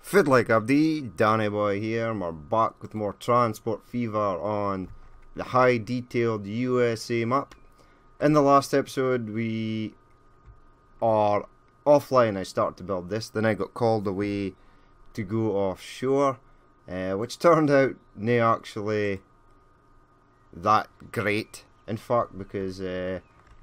Fit like Abdi, Danny Boy here, and we're back with more Transport Fever on the high detailed USA map. In the last episode we are offline. I started to build this, then I got called away to go offshore, which turned out not actually that great, in fact, because I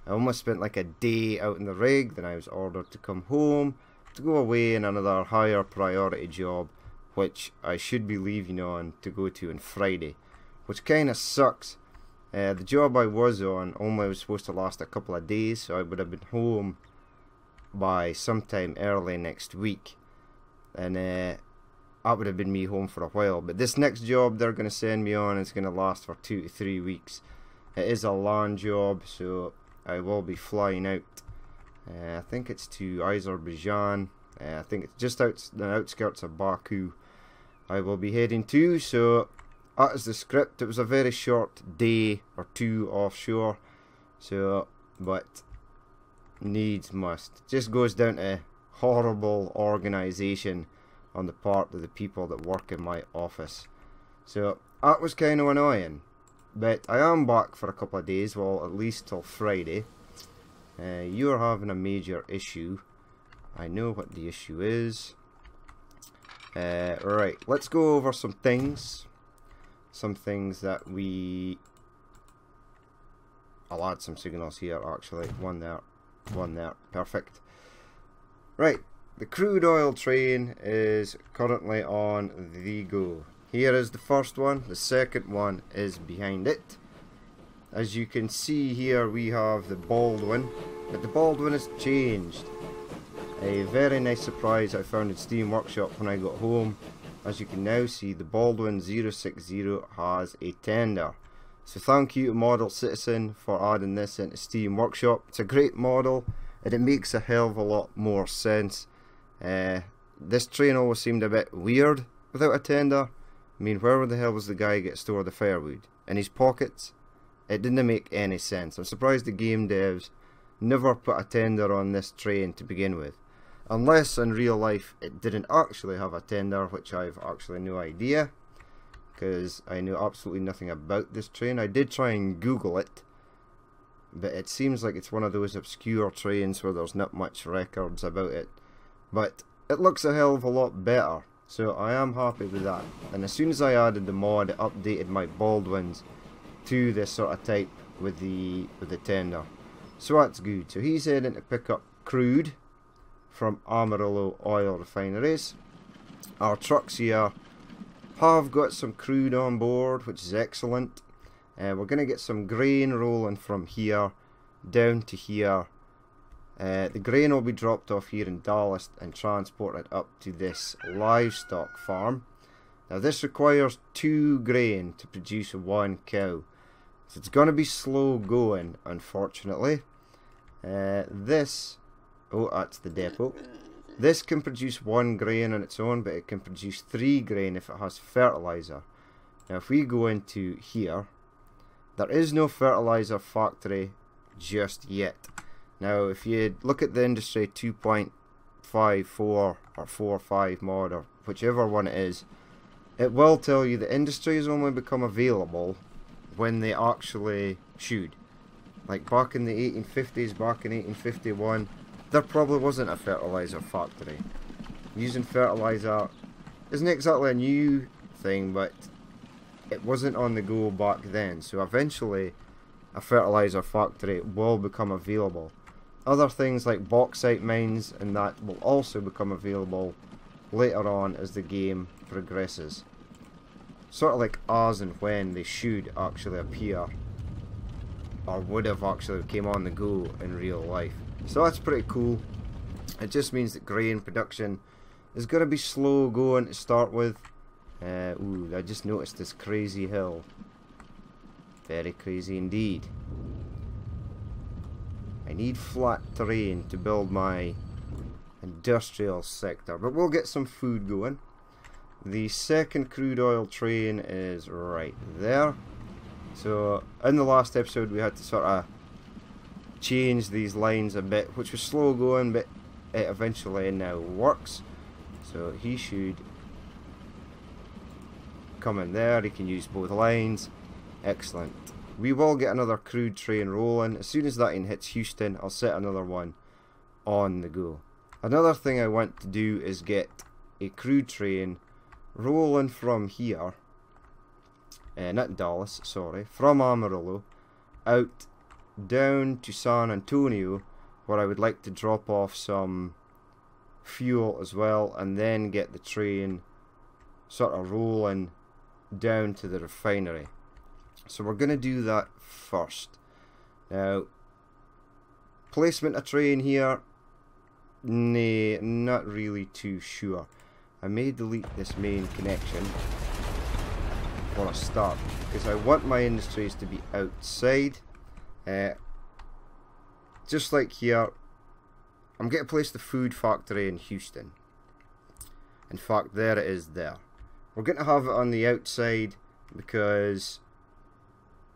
almost spent like a day out in the rig, then I was ordered to come home to go away in another higher priority job, which I should be leaving on to go to on Friday, which kinda sucks. The job I was on only was supposed to last a couple of days, so I would have been home by sometime early next week, and that would have been me home for a while. But this next job they're going to send me on is going to last for 2 to 3 weeks. It is a land job, so I will be flying out. I think it's to Azerbaijan. I think it's just out the outskirts of Baku I will be heading to. So that is the script. It was a very short day or two offshore, so but needs must. Just goes down to horrible organisation on the part of the people that work in my office. So that was kind of annoying. But I am back for a couple of days, well, at least till Friday. You're having a major issue. I know what the issue is. Right, let's go over some things. Some things that we... I'll add some signals here, actually. One there, perfect. Right, the crude oil train is currently on the go. Here is the first one, the second one is behind it. As you can see here, we have the Baldwin, but the Baldwin has changed. A very nice surprise I found in Steam Workshop when I got home. As you can now see, the Baldwin 060 has a tender. So thank you to Model Citizen for adding this into Steam Workshop. It's a great model, and it makes a hell of a lot more sense. This train always seemed a bit weird without a tender. I mean, where the hell was the guy get stored the firewood? In his pockets? It didn't make any sense. I'm surprised the game devs never put a tender on this train to begin with. Unless in real life it didn't actually have a tender, which I've actually no idea, because I know absolutely nothing about this train. I did try and Google it, but it seems like it's one of those obscure trains where there's not much records about it. But it looks a hell of a lot better, so I am happy with that. And as soon as I added the mod, it updated my Baldwins to this sort of type with the tender. So that's good. So he's heading to pick up crude from Amarillo Oil Refineries. Our trucks here have got some crude on board, which is excellent. We're going to get some grain rolling from here down to here. The grain will be dropped off here in Dallas and transported up to this livestock farm. Now this requires 2 grain to produce 1 cow. So it's going to be slow going, unfortunately. Oh, that's the depot. This can produce 1 grain on its own, but it can produce 3 grain if it has fertilizer. Now if we go into here, there is no fertilizer factory just yet. Now if you look at the industry 2.54 or 4.5 mod, or whichever one it is, it will tell you the industry has only become available when they actually should. Like back in the 1850s, back in 1851, there probably wasn't a fertilizer factory. Using fertilizer isn't exactly a new thing, but it wasn't on the go back then. So eventually a fertilizer factory will become available. Other things like bauxite mines and that will also become available later on as the game progresses. Sort of like as and when they should actually appear, or would have actually came on the go in real life. So that's pretty cool. It just means that grain production is going to be slow going to start with. Ooh, I just noticed this crazy hill. Very crazy indeed. I need flat terrain to build my industrial sector, but we'll get some food going. The second crude oil train is right there. So in the last episode we had to sort of change these lines a bit, which was slow going, but it eventually now works. So he should come in there. He can use both lines. Excellent. We will get another crude train rolling. As soon as that one hits Houston, I'll set another one on the go. Another thing I want to do is get a crude train rolling from here, not Dallas, sorry, from Amarillo, out down to San Antonio, where I would like to drop off some fuel as well, and then get the train sort of rolling down to the refinery. So we're going to do that first. Now, placement of train here, nah, not really too sure. I may delete this main connection for a start, because I want my industries to be outside. Just like here, I'm going to place the food factory in Houston. In fact, there it is there. We're going to have it on the outside because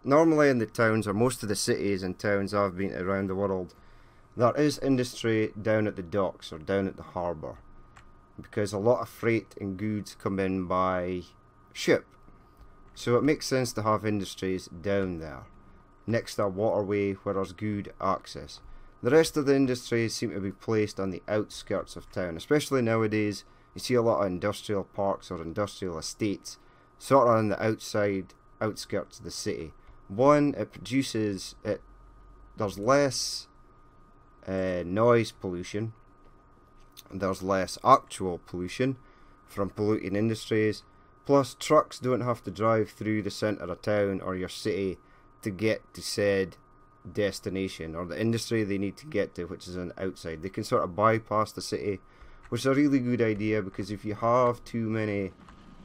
normally in the towns, or most of the cities and towns I've been around the world, there is industry down at the docks or down at the harbour, because a lot of freight and goods come in by ship. So it makes sense to have industries down there, next to a waterway where there's good access. The rest of the industries seem to be placed on the outskirts of town, especially nowadays. You see a lot of industrial parks or industrial estates sort of on the outskirts of the city. One, there's less noise pollution, and there's less actual pollution from polluting industries, plus trucks don't have to drive through the centre of town or your city to get to said destination or the industry they need to get to, which is on the outside. They can sort of bypass the city, which is a really good idea, because if you have too many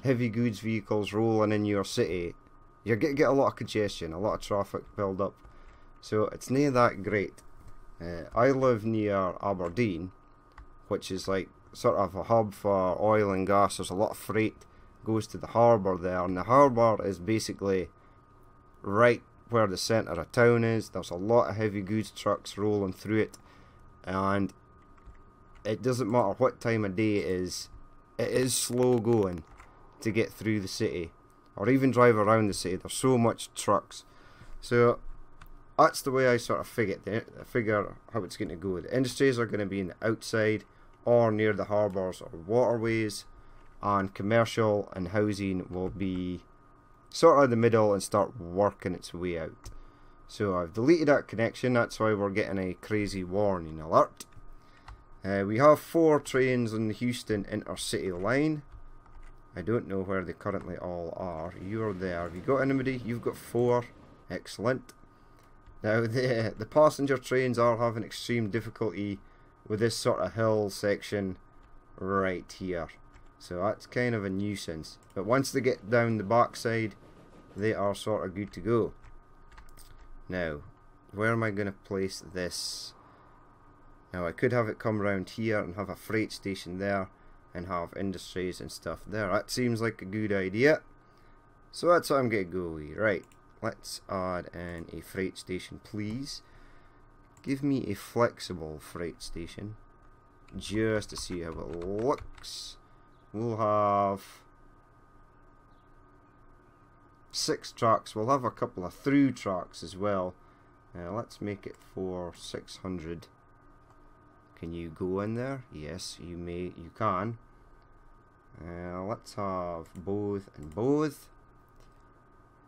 heavy goods vehicles rolling in your city, you're going to get a lot of congestion, a lot of traffic build up. So it's not that great. I live near Aberdeen, which is like sort of a hub for oil and gas. There's a lot of freight goes to the harbour there, and the harbour is basically right where the centre of town is. There's a lot of heavy goods trucks rolling through it, and it doesn't matter what time of day it is slow going to get through the city or even drive around the city. There's so much trucks. So that's the way I sort of figure how it's going to go. The industries are going to be in the outside or near the harbours or waterways, and commercial and housing will be sort of in the middle and start working its way out. So I've deleted that connection. That's why we're getting a crazy warning alert. We have 4 trains on the Houston intercity line. I don't know where they currently all are. You're there. Have you got anybody? You've got 4. Excellent. Now the passenger trains are having extreme difficulty with this sort of hill section right here. So that's kind of a nuisance. But once they get down the backside, they are sort of good to go. Now, where am I going to place this? Now I could have it come around here and have a freight station there and have industries and stuff there. That seems like a good idea. So that's what I'm going to go with. Right, let's add in a freight station, please. Give me a flexible freight station just to see how it looks. We'll have 6 tracks. We'll have a couple of through tracks as well. Let's make it for 600. Can you go in there? Yes, you may. You can. Let's have both and both.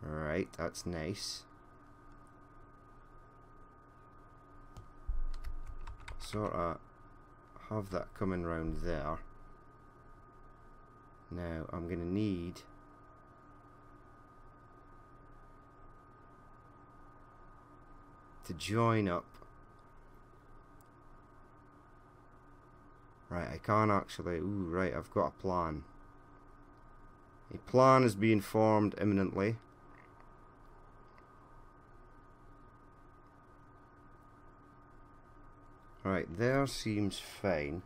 Right, that's nice. Sort of have that coming round there. Now I'm going to need to join up. Right, I can't actually. Ooh, right, I've got a plan. A plan is being formed imminently. Right, there seems fine.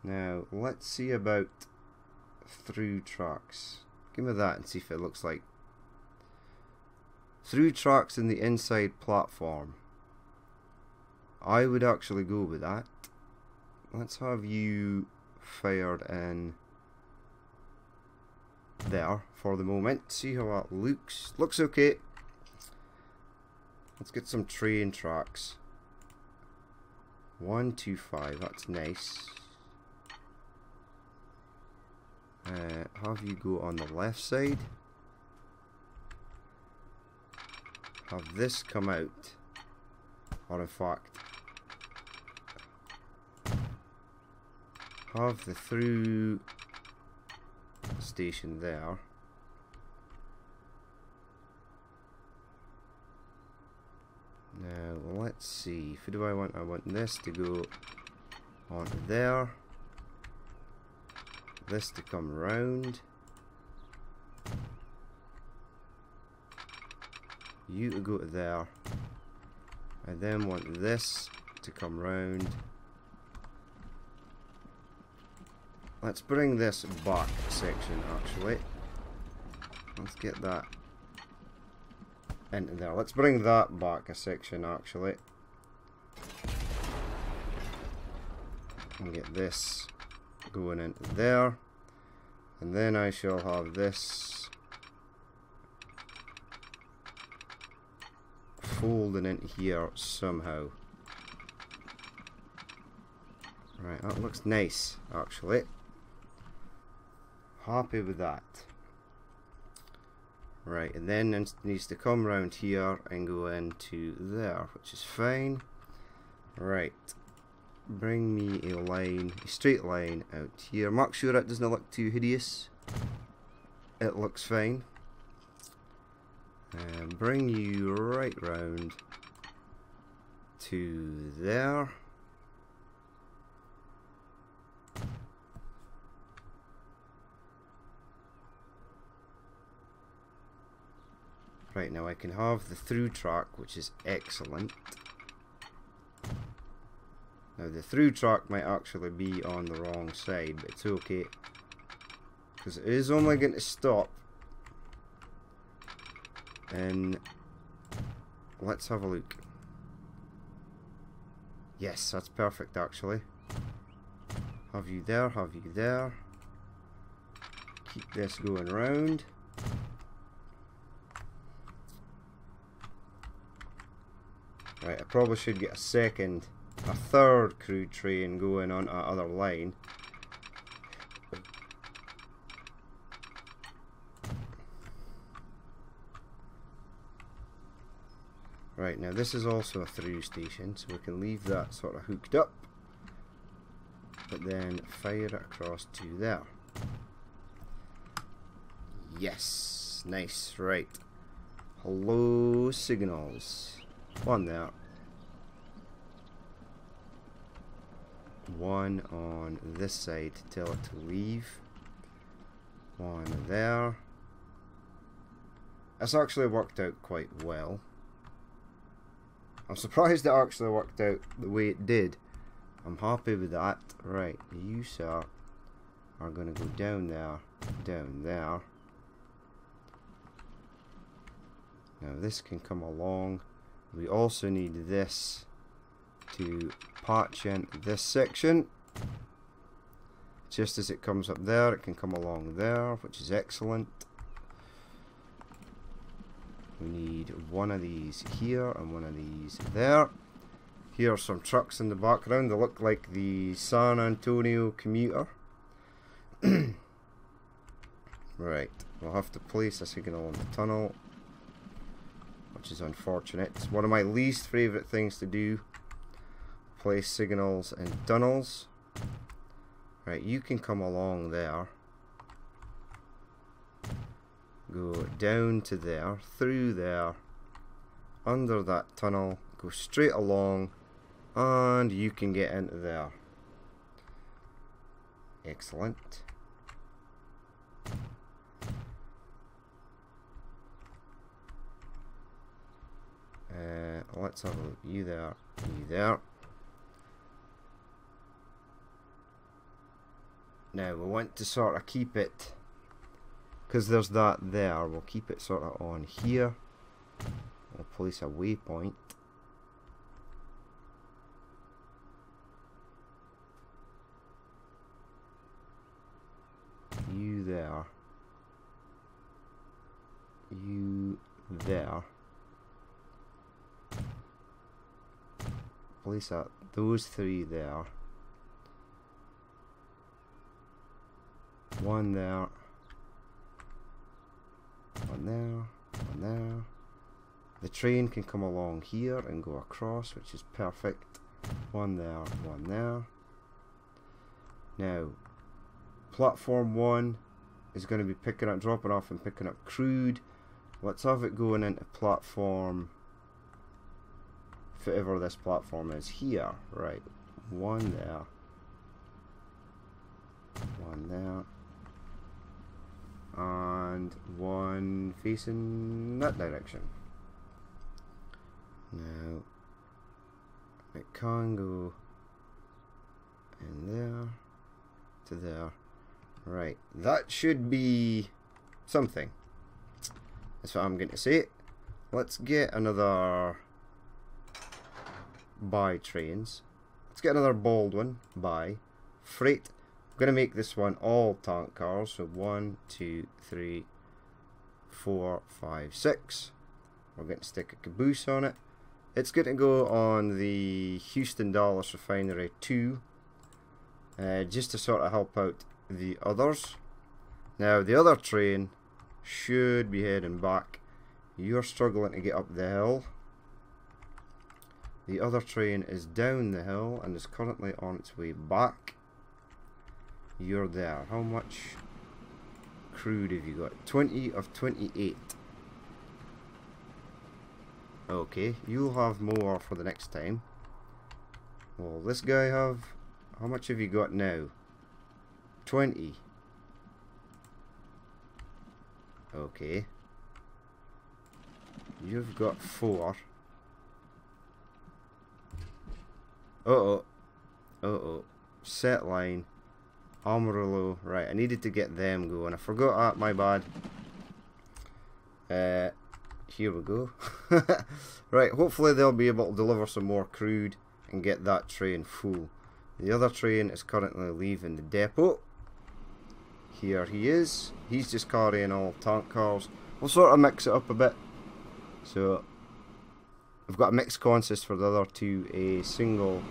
Now, let's see about through tracks. Give me that and see if it looks like through tracks in the inside platform. I would actually go with that. Let's have you fired in there for the moment. See how that looks. Looks okay. Let's get some train tracks. 1, 2, 5. That's nice. Have you go on the left side. Have this come out. Or in fact, have the through station there. Now let's see, who do I want? I want this to go on there, this to come round, you to go to there. I then want this to come round. Let's bring this back section actually. Let's get that into there. Let's bring that back a section actually. And get this going into there. And then I shall have this folding into here somehow. Right, that looks nice actually. Happy with that. Right, and then it needs to come round here and go into there, which is fine. Right, bring me a line, a straight line out here. Make sure it doesn't look too hideous. It looks fine. And bring you right round to there. Right, now I can have the through track, which is excellent. Now the through track might actually be on the wrong side, but it's okay, because it is only going to stop. And let's have a look. Yes, that's perfect actually. Have you there, have you there. Keep this going round. Right, I probably should get a third crude train going on that other line. Right, now this is also a through station, so we can leave that sort of hooked up, but then fire it across to there. Yes, nice, right. Hello signals. One there. One on this side to tell it to leave. One there. It's actually worked out quite well. I'm surprised it actually worked out the way it did. I'm happy with that. Right, you sir are going to go down there, down there. Now this can come along. We also need this to patch in this section. Just as it comes up there, it can come along there, which is excellent. We need one of these here and one of these there. Here are some trucks in the background. They look like the San Antonio commuter. Right, we'll have to place a signal on the tunnel, which is unfortunate. It's one of my least favourite things to do. Place signals in tunnels. Right, you can come along there. Go down to there, through there, under that tunnel, go straight along, and you can get into there. Excellent. Let's have a look. You there, you there. Now we want to sort of keep it, because there's that there, we'll keep it sort of on here. We'll place a waypoint. there. You there. Place that. Those three there. One there. One there. One there. The train can come along here and go across, which is perfect. One there. One there. Now, platform 1 is going to be dropping off and picking up crude. Let's have it going into platform, whatever this platform is here. Right, one there, one there, and one facing that direction. Now, it can go in there to there. Right, that should be something. That's what I'm going to say. Let's get another buy trains. Let's get another Baldwin buy freight. I'm going to make this one all tank cars. So 1, 2, 3, 4, 5, 6. We're going to stick a caboose on it. It's going to go on the Houston Dallas Refinery 2, just to sort of help out the others. Now the other train should be heading back. You're struggling to get up the hill. The other train is down the hill and is currently on its way back. You're there. How much crude have you got? 20 of 28. Okay, you'll have more for the next time. Well, this guy have... How much have you got now? 20. Okay. You've got 4. Uh-oh. Uh-oh. Set line. Amarillo. Right, I needed to get them going. I forgot that, my bad. Here we go. Right, hopefully they'll be able to deliver some more crude and get that train full. The other train is currently leaving the depot. Here he is. He's just carrying all tank cars. We'll sort of mix it up a bit. So, we've got a mixed consist for the other two. A single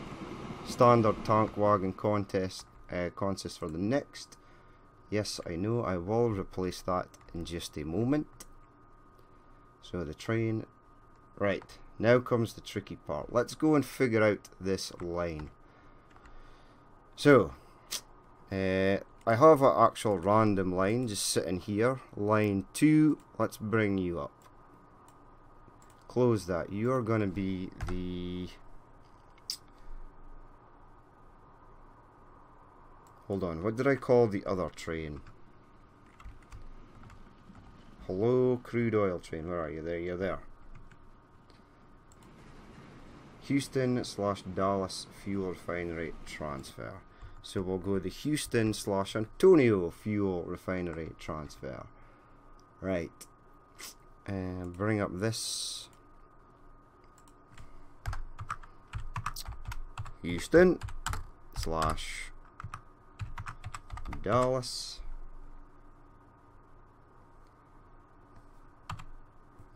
standard tank wagon consist for the next. Yes, I know. I will replace that in just a moment. So the train... Right, now comes the tricky part. Let's go and figure out this line. So, I have an actual random line just sitting here. Line 2, let's bring you up. Close that. You're going to be the... Hold on, what did I call the other train? Hello, crude oil train. Where are you? There, you're there. Houston/Dallas fuel refinery transfer. So we'll go the Houston/Antonio fuel refinery transfer. Right. And bring up this. Houston/Dallas.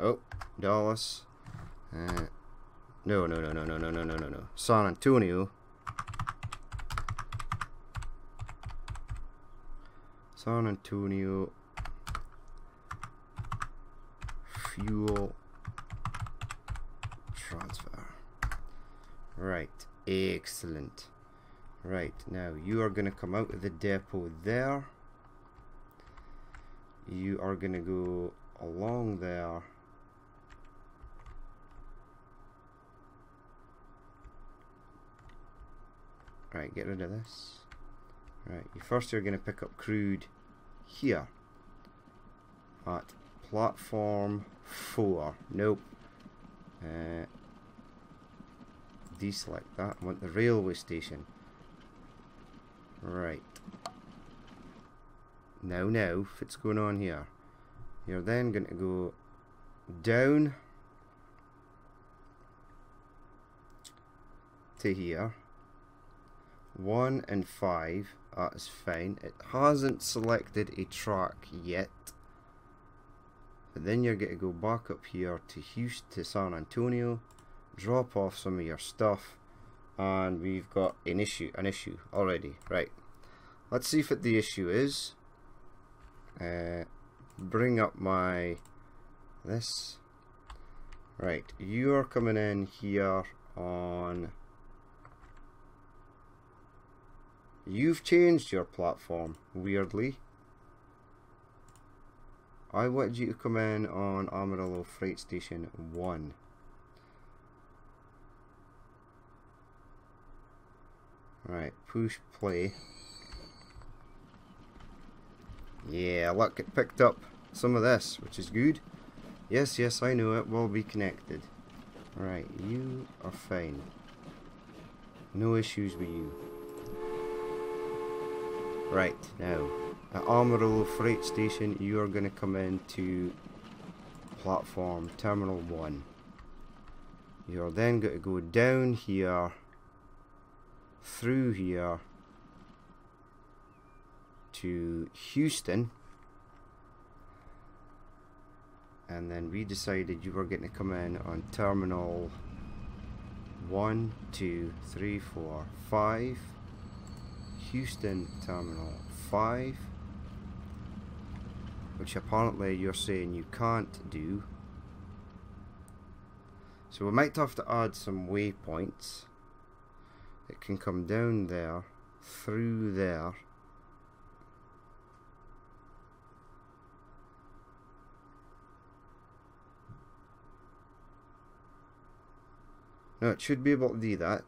Oh, Dallas. No. San Antonio. San Antonio fuel transfer. Right, excellent. Right, now you are going to come out of the depot there. You are going to go along there. Right, get rid of this. Right, first you're going to pick up crude here at platform 4. Nope. Deselect that. I want the railway station. Right. Now, what's going on here? You're then going to go down to here. 1 and 5 That is fine. It hasn't selected a track yet. But then you're going to go back up here to Houston, to San Antonio, drop off some of your stuff, and we've got an issue already. Right. Let's see what the issue is. Bring up my this. Right, you are coming in here on. You've changed your platform, weirdly. I wanted you to come in on Amarillo Freight Station 1. Right, push play. Yeah, look, it picked up some of this, which is good. Yes, yes, I know it will be connected. Right, you are fine. No issues with you. Right, now, at Amarillo Freight Station, you are going to come into platform Terminal 1. You're then going to go down here, through here, to Houston. And then we decided you were going to come in on Terminal 1, 2, 3, 4, 5. Houston Terminal 5, which apparently you're saying you can't do. So we might have to add some waypoints. It can come down there, through there. No, it should be able to do that.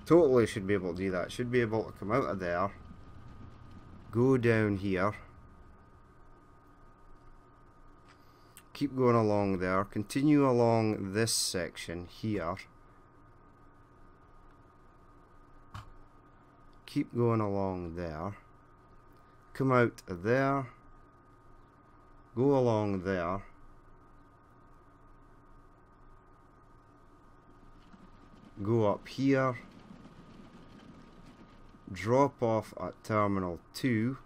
Totally should be able to do that. Should be able to come out of there, go down here, keep going along there, continue along this section here, keep going along there, come out there, go along there, go up here, drop off at Terminal 2,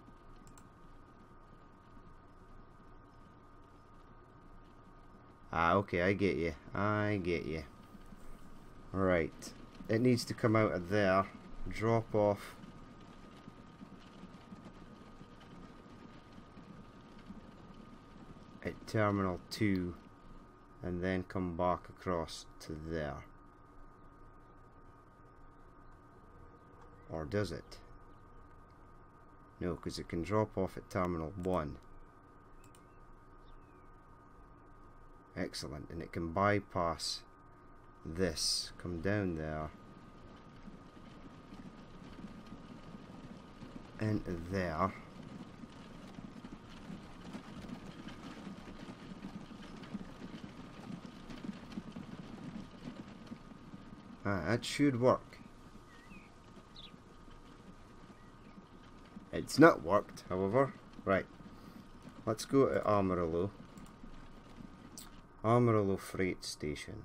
okay, I get you, right, it needs to come out of there, drop off at Terminal 2, and then come back across to there. Or does it? No, because it can drop off at Terminal 1. Excellent. And it can bypass this. Come down there. And there. That should work. It's not worked, however. Right. Let's go to Amarillo. Amarillo Freight Station.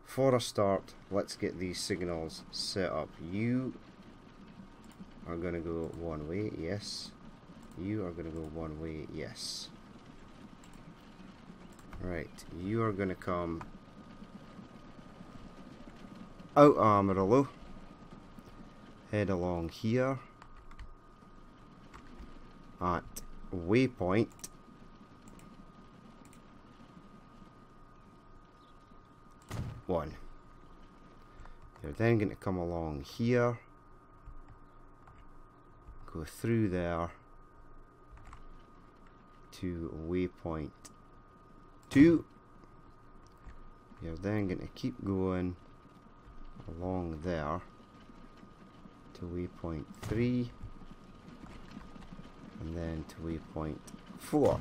For a start, let's get these signals set up. You are going to go one way, yes. You are going to go one way, yes. Right. You are going to come out Amarillo. Head along here. At waypoint 1. You're then going to come along here, go through there to waypoint 2. You're then going to keep going along there to waypoint 3. And then to waypoint 4.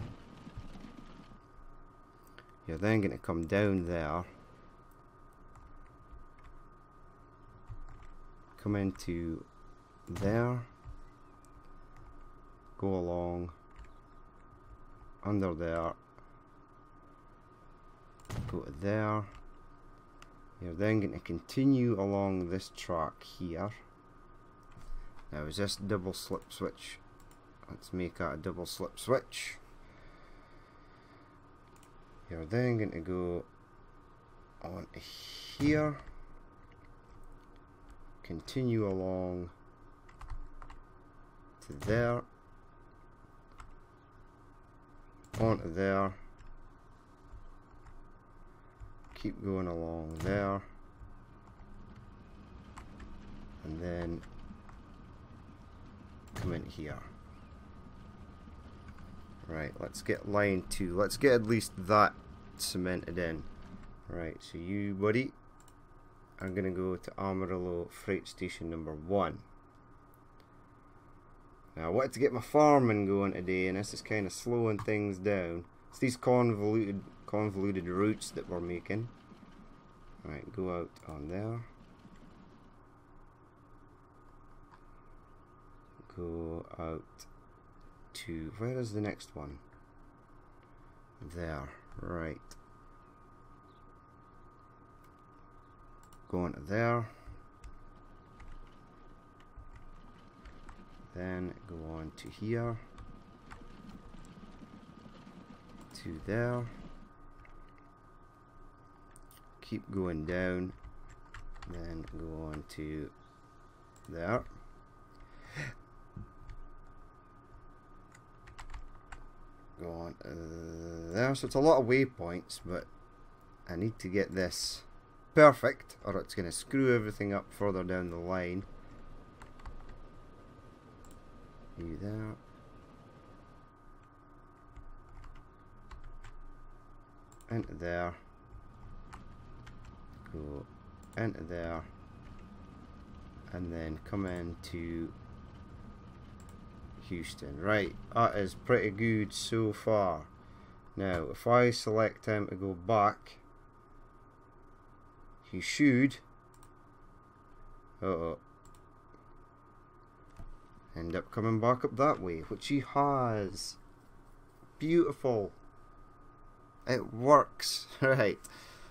You're then going to come down there, come into there, go along under there, go to there, You're then going to continue along this track here. Now is this double slip switch? Let's make that a double slip switch. You're then going to go on here, continue along to there, onto there, keep going along there, and then come in here. Right, let's get line 2. Let's get at least that cemented in. Right, so you, buddy, are going to go to Amarillo Freight Station number 1. Now, I wanted to get my farming going today, and this is kind of slowing things down. It's these convoluted routes that we're making. Right, go out on there. Go out to, where is the next one? There, right. Go on to there. Then go on to here. To there. Keep going down. Then go on to there. Go on there. So it's a lot of waypoints, but I need to get this perfect, or it's going to screw everything up further down the line. You there. Into there. Go into there. And then come into Houston. Right, that is pretty good so far. Now, if I select him to go back, he should end up coming back up that way, which he has. Beautiful. It works. Right,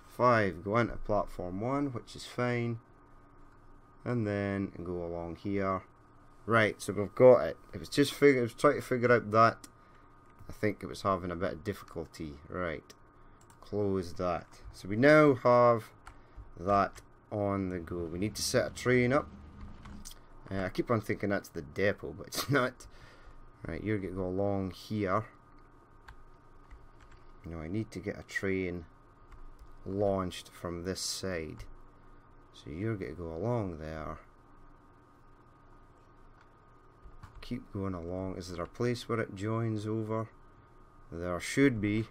5, go into platform 1, which is fine, and then go along here. Right, so we've got it. It was trying to figure out that. I think it was having a bit of difficulty. Right, close that. So we now have that on the go. We need to set a train up. I keep on thinking that's the depot, but it's not. Right, you're going to go along here. Now I need to get a train launched from this side. So you're going to go along there. Keep going along. Is there a place where it joins over? There should be.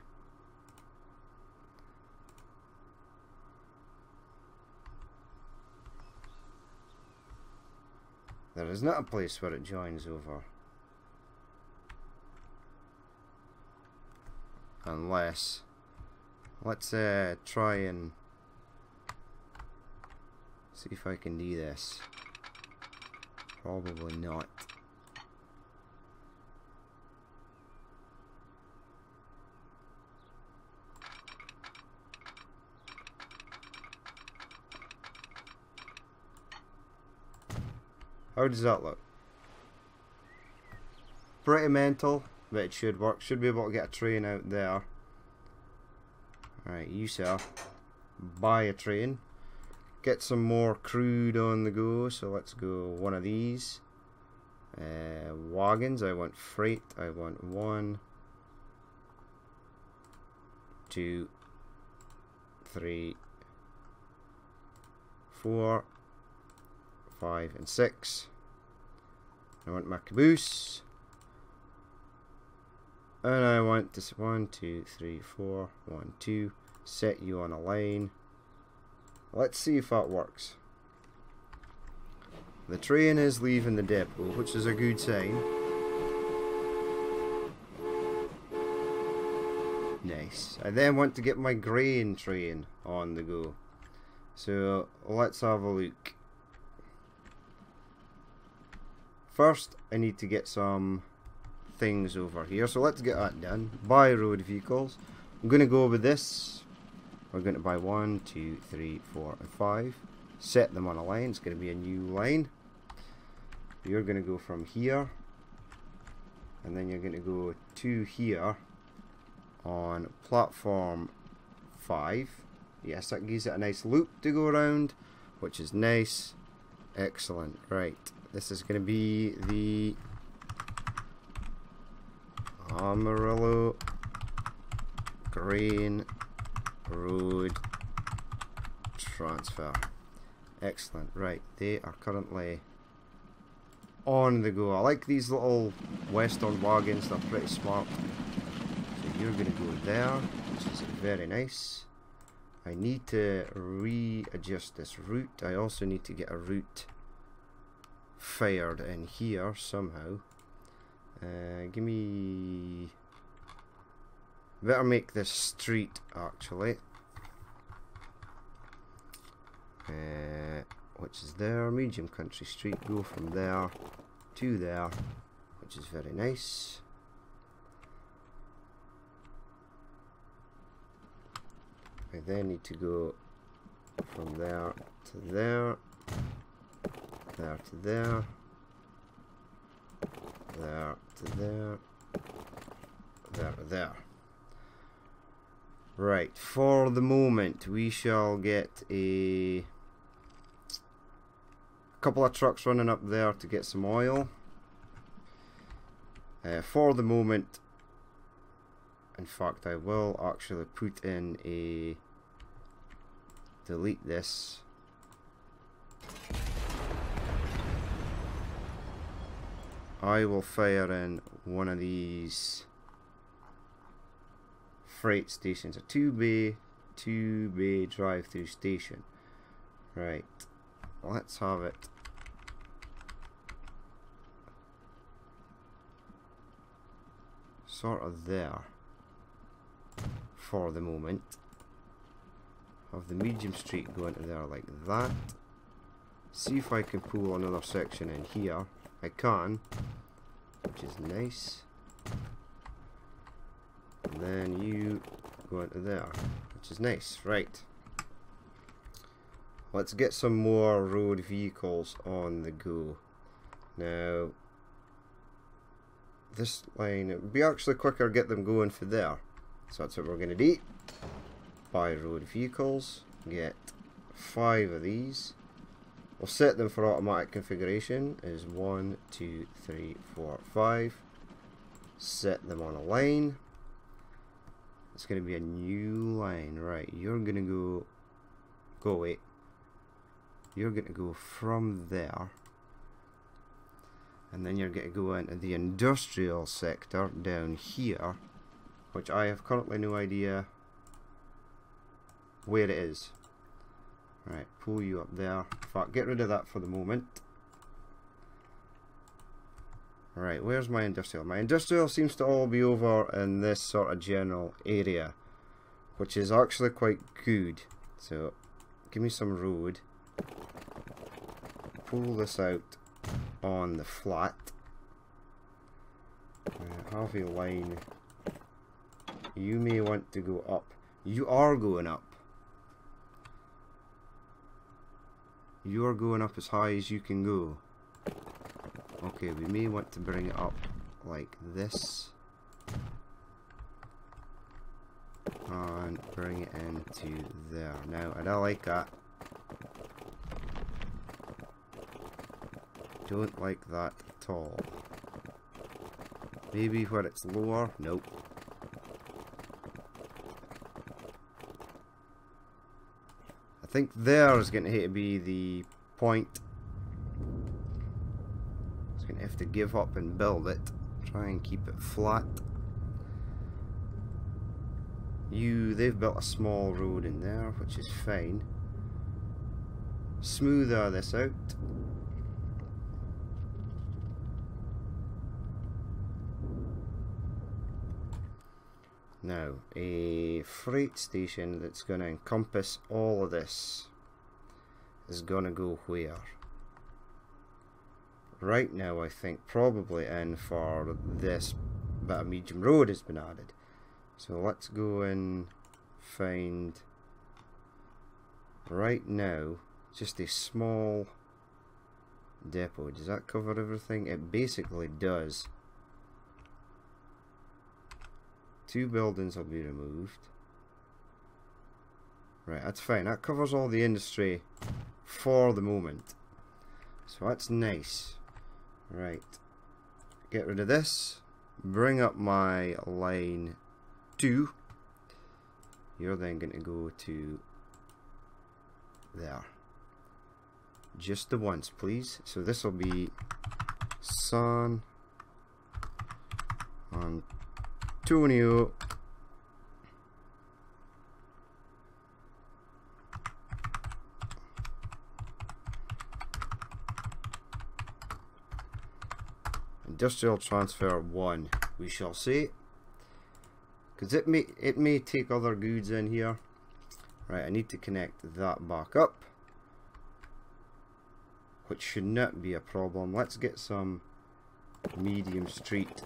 There is not a place where it joins over. Unless, let's try and see if I can do this. Probably not. How does that look? Pretty mental, but it should work. Should be able to get a train out there. Alright, you sir, buy a train. Get some more crude on the go, so let's go one of these. Wagons, I want freight. I want 1, 2, 3, 4, 5, and 6. I want my caboose. And I want this 1, 2, 3, 4, 1, 2. Set you on a line. Let's see if that works. The train is leaving the depot, which is a good sign. Nice. I then want to get my grain train on the go. So let's have a look. First, I need to get some things over here, so let's get that done. Buy road vehicles. I'm going to go with this. We're going to buy 1, 2, 3, 4, and 5. Set them on a line. It's going to be a new line. You're going to go from here, and then you're going to go to here on platform 5. Yes, that gives it a nice loop to go around, which is nice. Excellent. Right, this is going to be the Amarillo Grain Road Transfer. Excellent. Right, they are currently on the go. I like these little western wagons, they're pretty smart. So you're going to go there, which is very nice. I need to readjust this route. I also need to get a route fired in here somehow. Give me... Better make this street actually. Which is there, Medium Country Street. Go from there to there, which is very nice. I then need to go from there to there, there to there, there to there, there to there. Right, for the moment we shall get a couple of trucks running up there to get some oil. For the moment, in fact, I will actually put in a delete this. I will fire in one of these freight stations, a two bay drive-through station. Right, let's have it sort of there for the moment. Have the medium street go into there like that. See if I can pull another section in here. I can, which is nice. And then you go into there, which is nice. Right, let's get some more road vehicles on the go. Now this line, it would be actually quicker to get them going for there, so that's what we're going to do. Buy road vehicles, get 5 of these. We'll set them for automatic configuration is 1, 2, 3, 4, 5. Set them on a line. It's going to be a new line. Right, you're going to go away. You're going to go from there, and then you're going to go into the industrial sector down here, which I have currently no idea where it is. Right, pull you up there. In fact, get rid of that for the moment. Right, where's my industrial? My industrial seems to all be over in this sort of general area, which is actually quite good. So, give me some road. Pull this out on the flat. Have a line. You may want to go up. You are going up. You are going up as high as you can go. Okay, we may want to bring it up like this. And bring it into there. Now, I don't like that. Don't like that at all. Maybe where it's lower? Nope. I think there is going to have to be the point. It's going to have to give up and build it. Try and keep it flat. They've built a small road in there, which is fine. Smoother this out. Now, a freight station that's going to encompass all of this is going to go where? Right now, I think probably in for this bit of medium road has been added. So let's go and find right now just a small depot. Does that cover everything? It basically does. 2 buildings will be removed. Right, that's fine. That covers all the industry for the moment. So that's nice. Right. Get rid of this. Bring up my line 2. You're then going to go to there. Just the once, please. So this will be San Antonio Industrial Transfer 1, we shall say, because it may take other goods in here. Right, I need to connect that back up, which should not be a problem. Let's get some medium street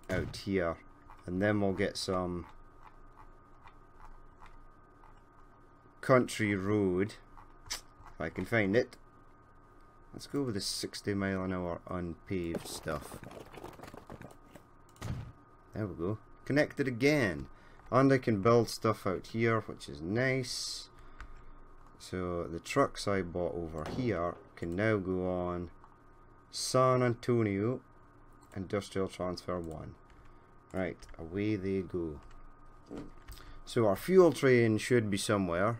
out here, and then we'll get some country road if I can find it. Let's go with the 60-mile-an-hour unpaved stuff. There we go. Connected again. And I can build stuff out here, which is nice. So the trucks I bought over here can now go on San Antonio Industrial Transfer 1. Right, away they go. So our fuel train should be somewhere.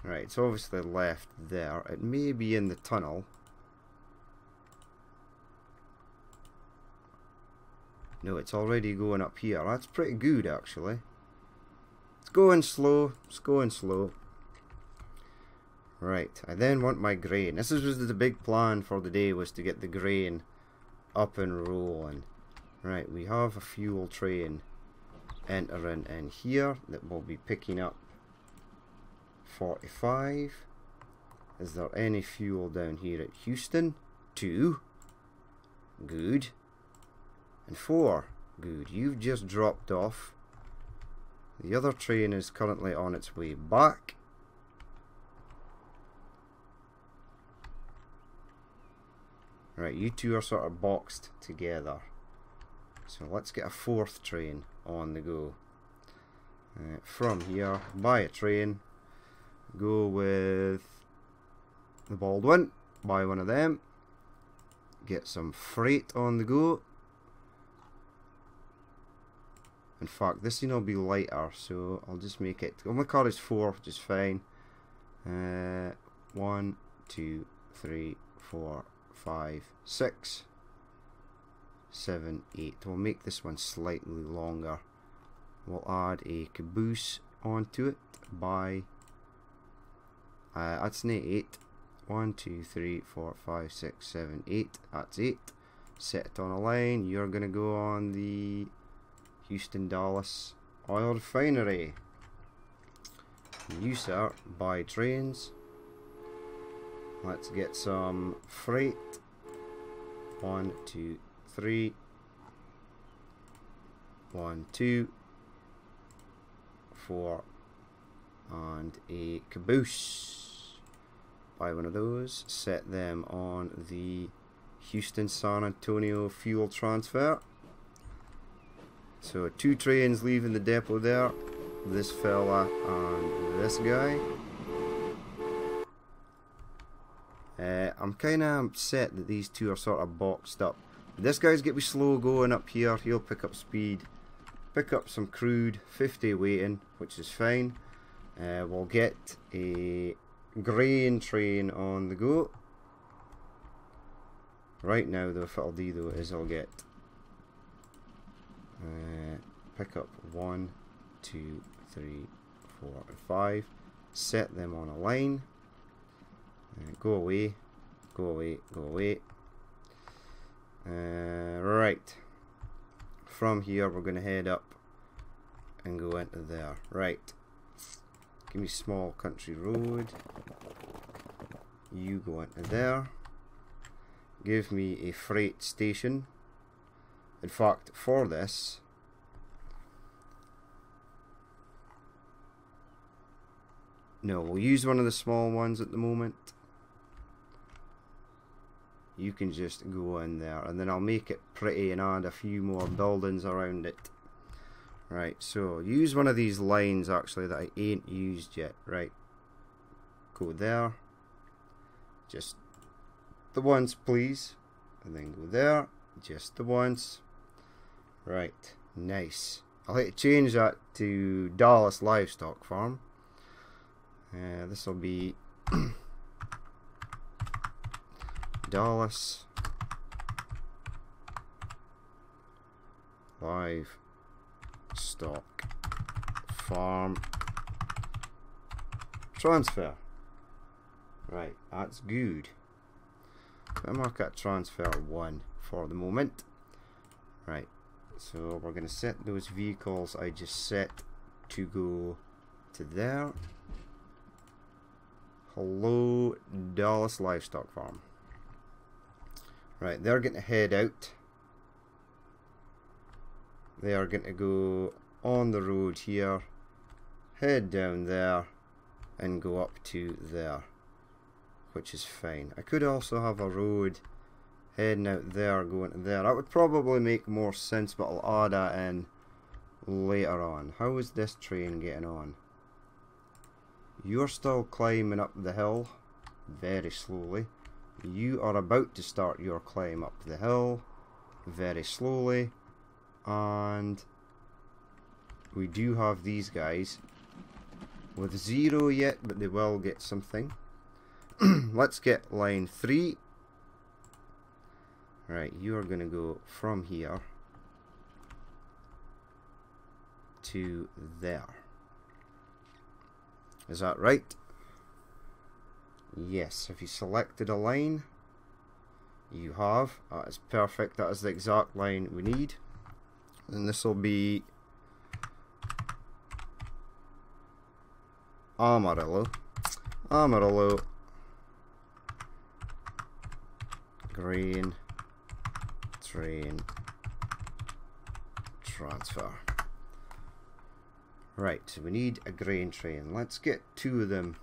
Right, it's obviously left there. It may be in the tunnel. No, it's already going up here. That's pretty good, actually. It's going slow. It's going slow. Right, I then want my grain. This was the big plan for the day, was to get the grain up and rolling. Right, we have a fuel train entering in here that will be picking up 45. Is there any fuel down here at Houston? 2. Good. And 4. Good. You've just dropped off. The other train is currently on its way back. Right, you two are sort of boxed together. So let's get a 4th train on the go. From here, buy a train. Go with the Baldwin, buy one of them, get some freight on the go. In fact, this thing will be lighter, so I'll just make it. Well, my car is 4, which is fine. 1, 2, 3, 4, 5, 6, 7, 8. We'll make this one slightly longer. We'll add a caboose onto it by that's an 8. 1, 2, 3, 4, 5, 6, 7, 8. That's 8. Set it on a line. You're going to go on the Houston Dallas Oil Refinery. You, sir, buy trains. Let's get some freight. 1, 2, 3. 1, 2, 4. And a caboose. Buy one of those, set them on the Houston San Antonio fuel transfer. So 2 trains leaving the depot there, this fella and this guy. I'm kind of upset that these two are sort of boxed up. This guy's going to be slow going up here. He'll pick up speed, pick up some crude, 50 waiting, which is fine. We'll get a grain train on the go. Right now, though, if it'll do though, is I'll get pick up 1, 2, 3, 4, and 5. Set them on a line. Go away, go away, go away. Right. From here, we're going to head up and go into there. Right. Give me small country road. You go into there. Give me a freight station. In fact, for this, No, we'll use one of the small ones at the moment. You can just go in there, and then I'll make it pretty and add a few more buildings around it. Right, so use one of these lines actually that I ain't used yet. Right, go there. Just the once, please. And then go there. Just the once. Right, nice. I'll have to change that to Dallas Livestock Farm. This will be Dallas Livestock Farm transfer. Right, that's good. I'll mark that transfer 1 for the moment. Right, so we're going to set those vehicles I just set to go to there. Hello, Dallas Livestock Farm. Right, they're going to head out. They are going to go on the road here, head down there, and go up to there, which is fine. I could also have a road heading out there, going to there. That would probably make more sense, but I'll add that in later on. How is this train getting on? You're still climbing up the hill very slowly. You are about to start your climb up the hill very slowly. And we do have these guys with 0 yet, but they will get something. Let's get line 3. Right, you are going to go from here to there. Is that right? Yes, have you selected a line? You have. That is perfect. That is the exact line we need. And this will be Amarillo. Amarillo grain train transfer. Right, so we need a grain train. Let's get 2 of them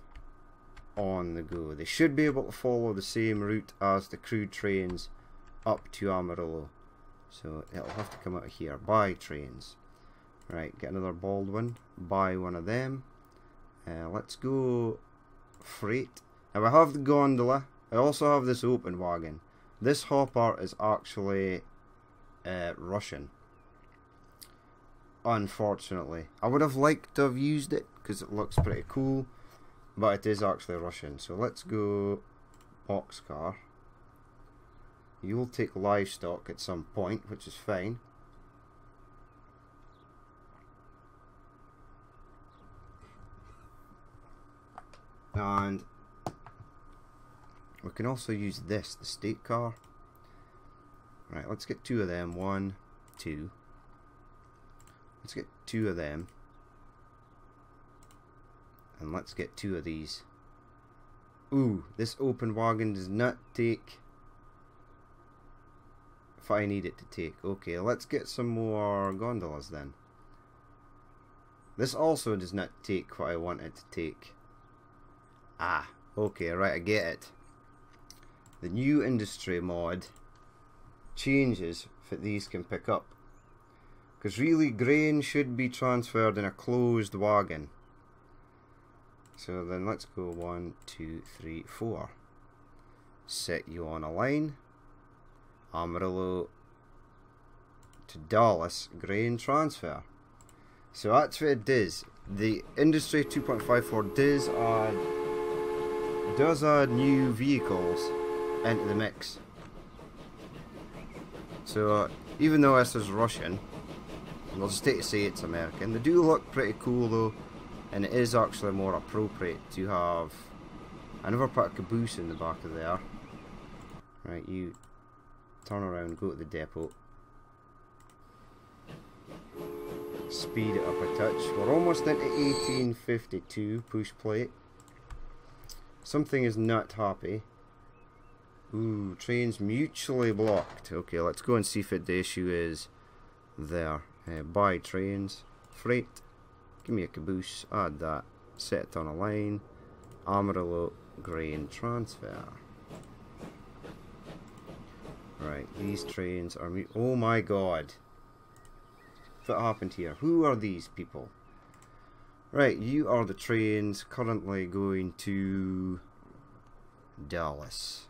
on the go. They should be able to follow the same route as the crude trains up to Amarillo. So it'll have to come out here. Buy trains. Right, get another Baldwin. Buy one of them. Let's go freight. Now I have the gondola. I also have this open wagon. This hopper is actually Russian. Unfortunately. I would have liked to have used it because it looks pretty cool. But it is actually Russian. So let's go boxcar. You'll take livestock at some point, which is fine. And we can also use this, the state car. Right, let's get 2 of them. 1, 2. Let's get 2 of them. And let's get 2 of these. Ooh, this open wagon does not take if I need it to take. Okay, let's get some more gondolas then. This also does not take what I want it to take. Ah, okay, right, I get it. The new industry mod changes that these can pick up. Because really, grain should be transferred in a closed wagon. So then let's go 1, 2, 3, 4. Set you on a line. Amarillo to Dallas grain transfer. So that's what it does. The Industry 2.54 does add new vehicles into the mix. So even though this is Russian, we'll just take to say it's American. They do look pretty cool though, and it is actually more appropriate to have. I never put a caboose in the back of there. Right, you turn around, go to the depot. Speed it up a touch. We're almost into 1852. Push plate. Something is not happy. Ooh, trains mutually blocked. Okay, let's go and see if the issue is there. Buy trains. Freight. Give me a caboose. Add that. set it on a line, Amarillo grain transfer. Right, these trains are oh my god. What happened here? Who are these people? Right, you are the trains currently going to Dallas.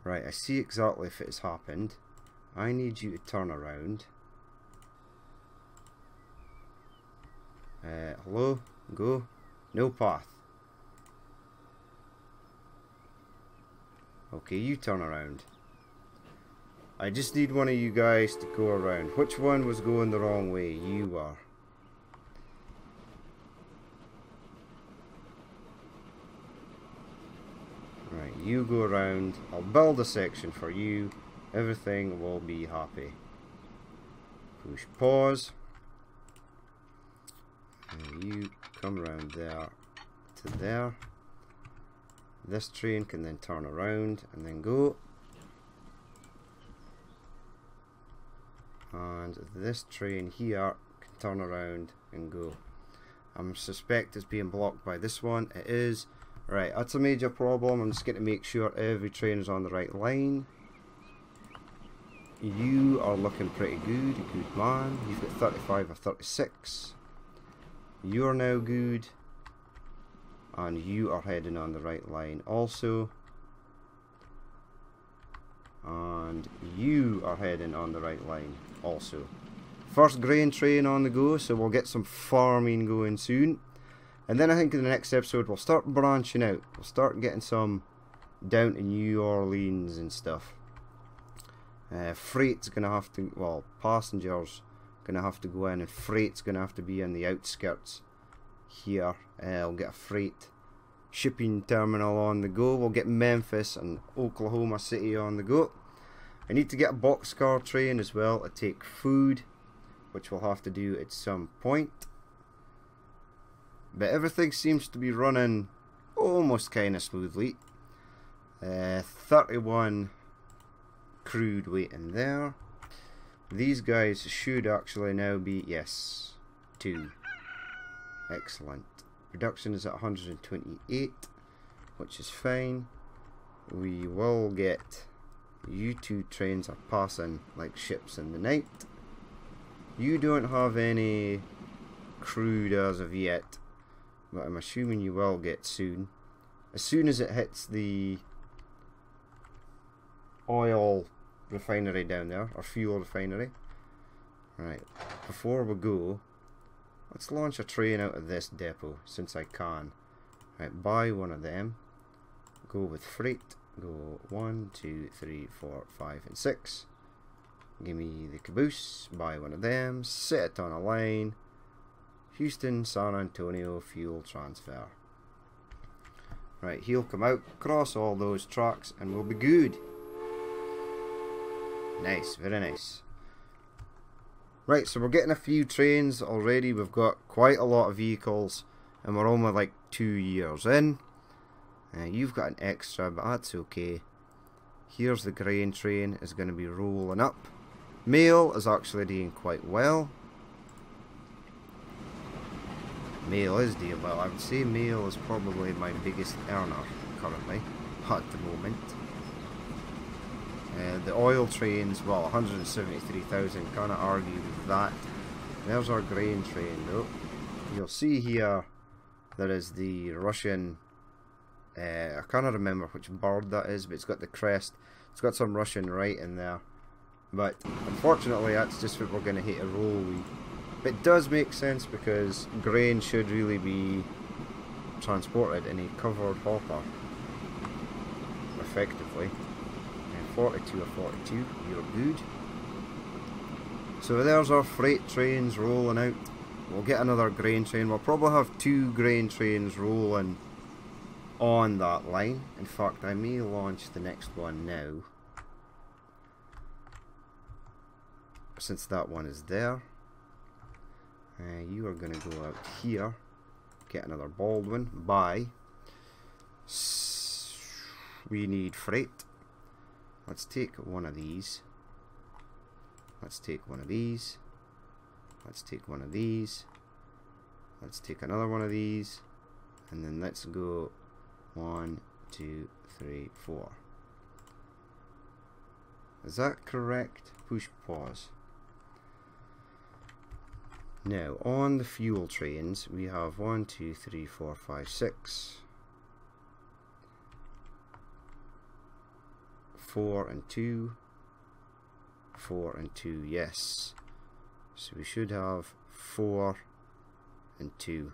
Right, I see exactly if it has happened. I need you to turn around. Hello? Go. No path. Okay, you turn around. I just need one of you guys to go around. Which one was going the wrong way? You are. Right, you go around. I'll build a section for you. Everything will be happy. Push pause. And you come around there to there. This train can then turn around and then go. And this train here can turn around and go. I suspect it's being blocked by this one. It is. Right, that's a major problem. I'm just going to make sure every train is on the right line. You are looking pretty good. Good man. You've got 35 or 36. You're now good. And you are heading on the right line also. And you are heading on the right line also. First grain train on the go, so we'll get some farming going soon. And then I think in the next episode we'll start branching out. We'll start getting some down to New Orleans and stuff. Freight's going to have to, well, passengers going to have to go in, and freight's going to have to be on the outskirts here. I'll get a freight shipping terminal on the go. We'll get Memphis and Oklahoma City on the go. I need to get a boxcar train as well to take food, which we'll have to do at some point. But everything seems to be running almost kind of smoothly. 31 crude waiting there. These guys should actually now be, yes, 2. Excellent. Production is at 128, which is fine. We will get you 2 trains are passing like ships in the night. You don't have any crude as of yet, but I'm assuming you will get soon. As soon as it hits the oil refinery down there, or fuel refinery. Right, before we go, let's launch a train out of this depot, since I can. Right, buy one of them. Go with freight. Go 1, 2, 3, 4, 5, and 6. Give me the caboose. Buy one of them. Set it on a line. Houston, San Antonio, fuel transfer. Right, he'll come out, cross all those tracks, and we'll be good. Nice, very nice. Right, so we're getting a few trains already. We've got quite a lot of vehicles, and we're only like 2 years in. You've got an extra, but that's okay. Here's the grain train, is going to be rolling up. Mail is actually doing quite well. Mail is doing well. I would say mail is probably my biggest earner currently, at the moment. The oil trains, well, 173,000, can't argue with that. There's our grain train though. You'll see here there is the Russian, I can't remember which bird that is, but it's got the crest. It's got some Russian writing there. But unfortunately that's just what we're going to hit a roll with. But it does make sense because grain should really be transported in a covered hopper effectively. 42 or 42, you're good. So there's our freight trains rolling out. We'll get another grain train. We'll probably have 2 grain trains rolling on that line. In fact, I may launch the next one now, since that one is there. You are going to go out here, get another Baldwin, buy. We need freight. Let's take one of these. Let's take one of these. Let's take one of these. Let's take another one of these, and then let's go 1, 2, 3, 4. Is that correct? Push pause. Now on the fuel trains we have 1, 2, 3, 4, 5, 6. 4 and 2. 4 and 2, yes. So we should have 4 and 2.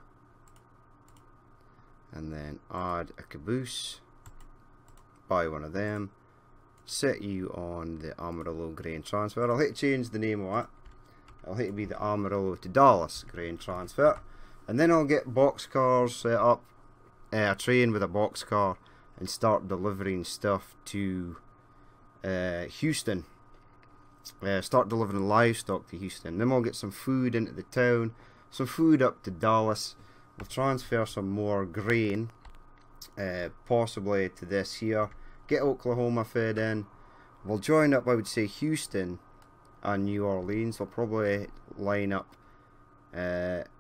And then add a caboose. Buy one of them. Set you on the Amarillo grain transfer. I'll hit change the name of that. I'll hit be the Amarillo to Dallas grain transfer. And then I'll get boxcars set up. A train with a boxcar. And start delivering stuff to Houston. Start delivering livestock to Houston. Then we'll get some food into the town. Some food up to Dallas. We'll transfer some more grain. Possibly to this here. Get Oklahoma fed in. We'll join up, I would say, Houston and New Orleans. We'll probably line up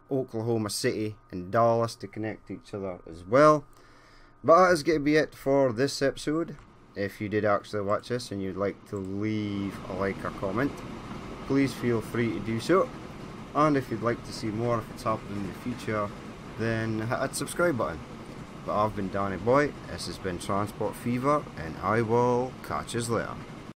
Oklahoma City and Dallas to connect to each other as well. But that is going to be it for this episode. If you did actually watch this and you'd like to leave a like or comment, please feel free to do so. And if you'd like to see more if it's happening in the future, then hit that subscribe button. But I've been Danny Boy, this has been Transport Fever, and I will catch you later.